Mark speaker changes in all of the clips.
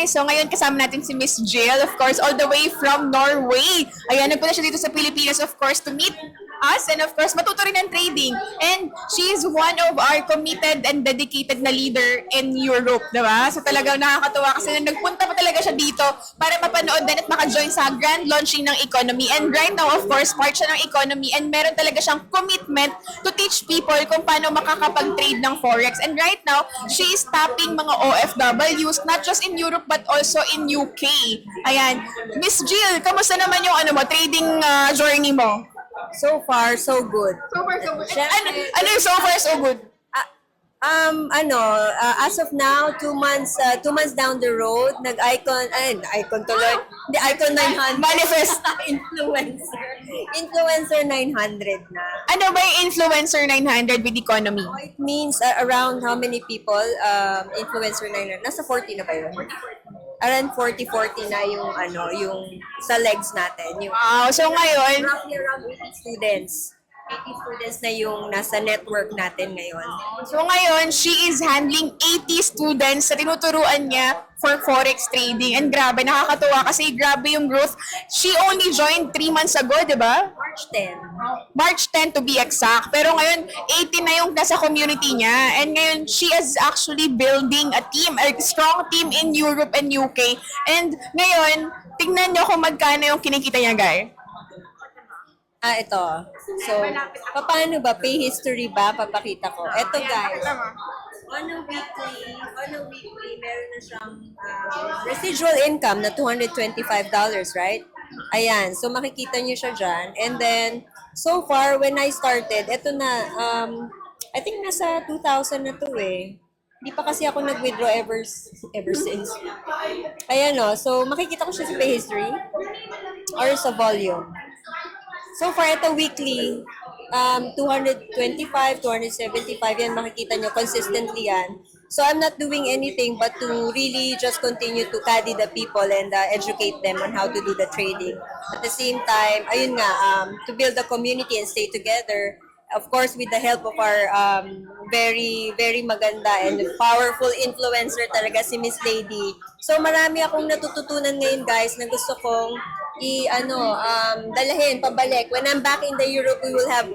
Speaker 1: guys, so ngayon kasama natin si Miss Jill, of course, all the way from Norway. Ayan, nagpunta siya dito sa Pilipinas, of course, to meet us and of course, matuto rin ng trading. And she is one of our committed and dedicated na leader in Europe, diba? So talagang nakakatuwa kasi nagpunta pa talaga siya dito para mapanood din at maka-join sa grand launching ng economy. And right now, of course, part siya ng economy and meron talaga siyang commitment to teach people kung paano makakapag-trade ng Forex. And right now, she is tapping mga OFWs, not just in Europe but also in UK. Ayan. Miss Jill, kamusta naman yung trading journey mo?
Speaker 2: So far, so good.
Speaker 1: So far, so good.
Speaker 2: Syempre,
Speaker 1: Ano yung so far, so good?
Speaker 2: As of now, 2 months down the road, icon tuloy. The icon 900.
Speaker 1: Manifest.
Speaker 2: Influencer 900 na.
Speaker 1: Ano ba yung Influencer 900 with economy?
Speaker 2: It means around how many people, influencer 900? Nasa 40 na ba yun? Around 40 na yung sa legs natin. Yung,
Speaker 1: Wow, so ngayon,
Speaker 2: roughly around 80 students. 80 students na yung nasa network natin ngayon.
Speaker 1: she is handling 80 students na tinuturuan niya for Forex trading. And grabe, nakakatuwa kasi grabe yung growth. She only joined 3 months ago, di ba?
Speaker 2: March 10.
Speaker 1: March 10 to be exact. Pero ngayon, 80 na yung nasa community niya. And ngayon, she is actually building a team, a strong team in Europe and UK. And ngayon, tingnan nyo kung magkano yung kinikita niya, guys.
Speaker 2: Ito. So, paano ba? Pay history ba? Papakita ko. Ito, guys. On a weekly, meron na siyang residual income na $225, right? Ayan. So, makikita niyo siya dyan. And then, so far, when I started, ito na, I think nasa 2,000 na to eh. Hindi pa kasi ako nag-withdraw ever since. Ayan o. So, makikita ko siya sa pay history or sa volume. So far, ito weekly, 225, 275, yan, makikita nyo, consistently yan. So I'm not doing anything but to really just continue to caddy the people and educate them on how to do the trading. At the same time, ayun nga, to build a community and stay together, of course, with the help of our very, very maganda and powerful influencer talaga si Miss Lady. So marami akong natututunan ngayon, guys, na gusto kong dalahin, pabalik. When I'm back in the Europe, we will have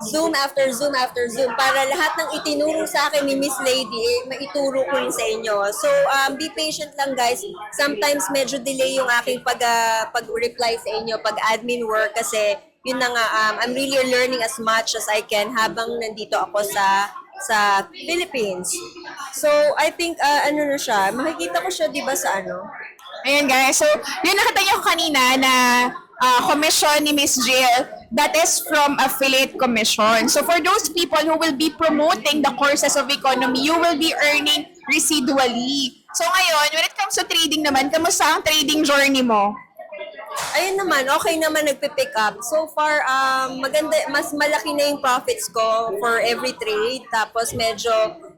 Speaker 2: Zoom after Zoom after Zoom para lahat ng itinuro sa akin ni Miss Lady, maituro ko rin sa inyo. So, be patient lang, guys. Sometimes medyo delay yung aking pag-reply sa inyo, pag-admin work kasi yun na nga, I'm really learning as much as I can habang nandito ako sa Philippines. So, I think, na siya, makikita ko siya, di ba, sa
Speaker 1: Ayan guys, so yun nakita niyo kanina na commission ni Miss Jill, that is from affiliate commission. So for those people who will be promoting the courses of economy, you will be earning residually. So ngayon, when it comes to trading naman, kamusta ang trading journey mo?
Speaker 2: Ayun naman, okay naman nagpipick up. So far, maganda, mas malaki na yung profits ko for every trade. Tapos medyo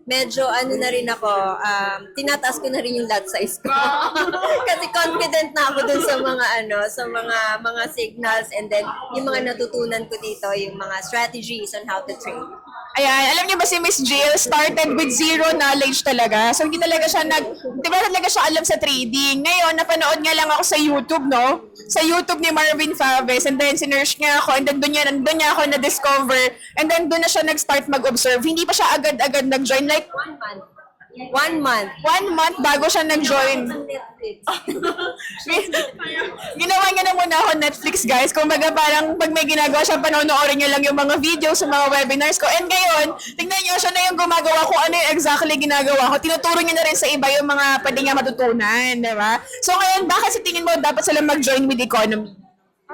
Speaker 2: na rin ako, tinataas ko na rin yung lot size ko. Kasi confident na ako dun sa mga signals and then yung mga natutunan ko dito, yung mga strategies on how to trade.
Speaker 1: Ayan, alam niyo ba si Miss Jill started with zero knowledge talaga. So hindi talaga siya alam sa trading. Ngayon, napanood nga lang ako sa YouTube, no? Sa YouTube ni Marvin Faves and then sinearch niya ako and then doon niya ako na-discover and then doon na siya nag-start mag-observe. Hindi pa siya agad-agad nag-join. Like,
Speaker 2: 1 month.
Speaker 1: 1 month bago siya nag-join. Ginawa niya na muna ako Netflix, guys. Kung baga parang pag may ginagawa siya, panonoorin niya lang yung mga videos sa mga webinars ko. And ngayon, tingnan niyo, siya na yung gumagawa kung ano yung exactly ginagawa ko. Tinuturo niya na rin sa iba yung mga pwede niya matutunan, di ba? So ngayon, bakit sa tingin mo dapat sila mag-join with economy?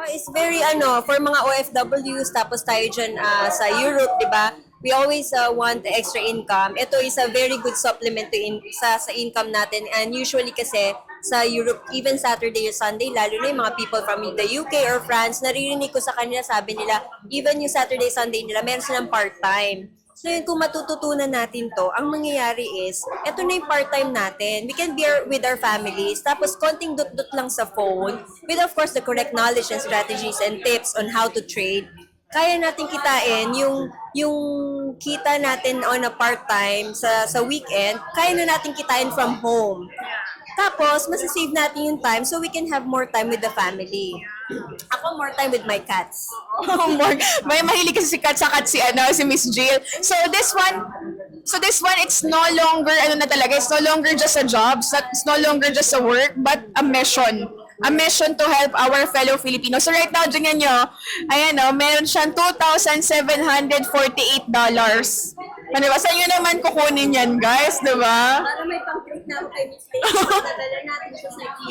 Speaker 2: It's very, for mga OFWs, tapos tayo dyan sa Europe, di ba? We always want extra income. Ito is a very good supplement to sa income natin. And usually kasi sa Europe, even Saturday or Sunday, lalo na yung mga people from the UK or France, naririnig ko sa kanila, sabi nila, even yung Saturday, Sunday nila, meron silang part-time. So yun, kung matututunan natin to, ang mangyayari is, eto na yung part-time natin. We can be with our families, tapos konting dot-dot lang sa phone, with of course the correct knowledge and strategies and tips on how to trade. Kaya natin kitain yung kita natin on a part-time sa weekend, kaya na natin kitain from home. Tapos, masasave natin yung time so we can have more time with the family. Ako, more time with my cats.
Speaker 1: More, may mahilig kasi si Kat sa Kat si Miss Jill. So this one, it's no longer, na talaga, it's no longer just a job, it's no longer just a work, but a mission. A mission to help our fellow Filipinos. So right now, tingnan nyo, ayan meron siyang $2,748. Ano ba? Saan nyo naman kukunin yan, guys? Diba?
Speaker 2: Para may pang-treat na ako kay Miss Lady, dadala natin siya sa EU.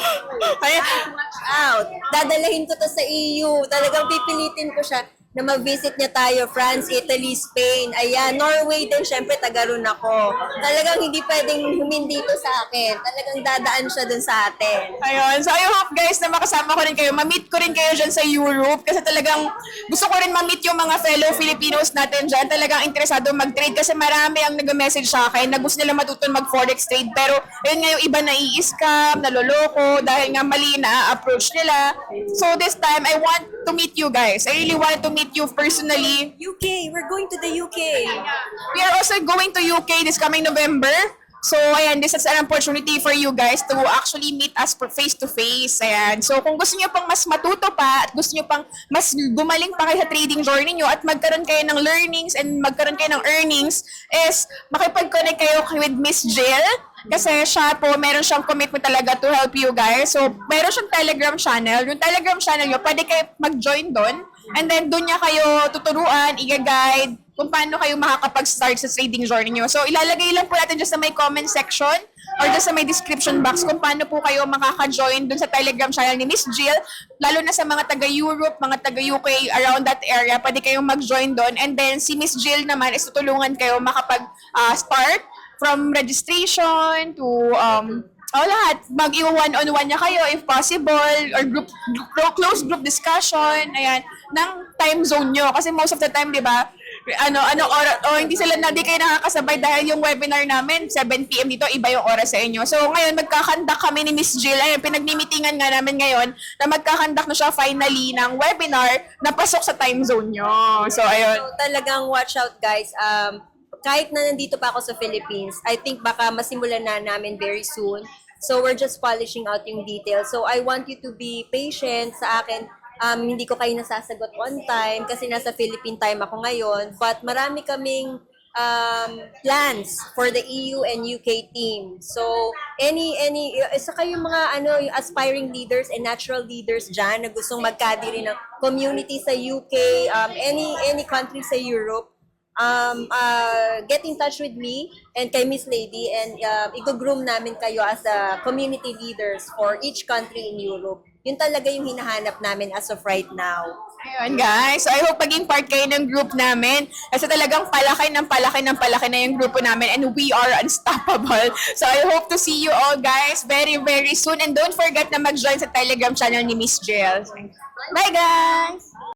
Speaker 1: Ayan.
Speaker 2: Watch out! Dadalahin ko to sa EU. Talagang pipilitin ko siya na mag-visit niya tayo, France, Italy, Spain, ayan, Norway din, syempre taga-ron ako. Talagang hindi pwedeng humindi to sa akin. Talagang dadaan siya dun sa atin.
Speaker 1: Ayun. So, I hope guys na makasama ko rin kayo. Ma-meet ko rin kayo dyan sa Europe kasi talagang gusto ko rin ma-meet yung mga fellow Filipinos natin dyan. Talagang interesado mag-trade kasi marami ang nag-message sa akin na gusto nila matutun mag-forex trade. Pero, ayun nga yung iba na i-scam, naloloko, dahil nga mali na approach nila. So, this time, I want to meet you guys. I really want to meet you personally.
Speaker 2: UK! We're going to the UK!
Speaker 1: We are also going to UK this coming November. So, ayan, this is an opportunity for you guys to actually meet us face to face. Ayan. So, kung gusto niyo pang mas matuto pa at gusto niyo pang mas gumaling pa kayo sa trading journey niyo at magkaroon kayo ng learnings and magkaroon kayo ng earnings is makipag-connect kayo with Miss Jill. Kasi siya po, meron siyang commitment talaga to help you guys. So, meron siyang Telegram channel. Yung Telegram channel niyo, pwede kayo mag-join doon. And then, doon niya kayo tuturuan, i-guide kung paano kayo makakapag-start sa trading journey niyo. So, ilalagay lang po natin just sa may comment section or just sa may description box kung paano po kayo makaka-join doon sa Telegram channel ni Miss Jill. Lalo na sa mga taga-Europe, mga taga-UK, around that area, pwede kayong mag-join doon. And then, si Miss Jill naman is tutulungan kayo makapag-start from registration to lahat. Mag-i-one-on-one niya kayo if possible or close group discussion, ayan, ng time zone nyo. Kasi most of the time, di ba, hindi kayo nakakasabay dahil yung webinar namin, 7 p.m. dito, iba yung oras sa inyo. So, ngayon, magkakandak kami ni Miss Jill. Ayun, pinagmimitingan nga namin ngayon na magkakandak na siya finally ng webinar na pasok sa time zone nyo. So, ayun.
Speaker 2: So, talagang watch out, guys. Kahit na nandito pa ako sa Philippines, I think baka masimulan na namin very soon. So, we're just polishing out yung details. So, I want you to be patient sa akin. Hindi ko kayo nasasagot on time kasi nasa Philippine time ako ngayon. But marami kaming plans for the EU and UK team. So, isa kayong mga yung aspiring leaders and natural leaders dyan na gustong magkadiri ng community sa UK, any country sa Europe, get in touch with me and kay Miss Lady and i-groom namin kayo as community leaders for each country in Europe. Yun talaga yung hinahanap namin as of right now.
Speaker 1: Ayun guys, so I hope maging part kayo ng group namin kasi talagang palaki na yung grupo namin and we are unstoppable. So I hope to see you all guys very very soon and don't forget na mag-join sa Telegram channel ni Miss Jill. Bye guys!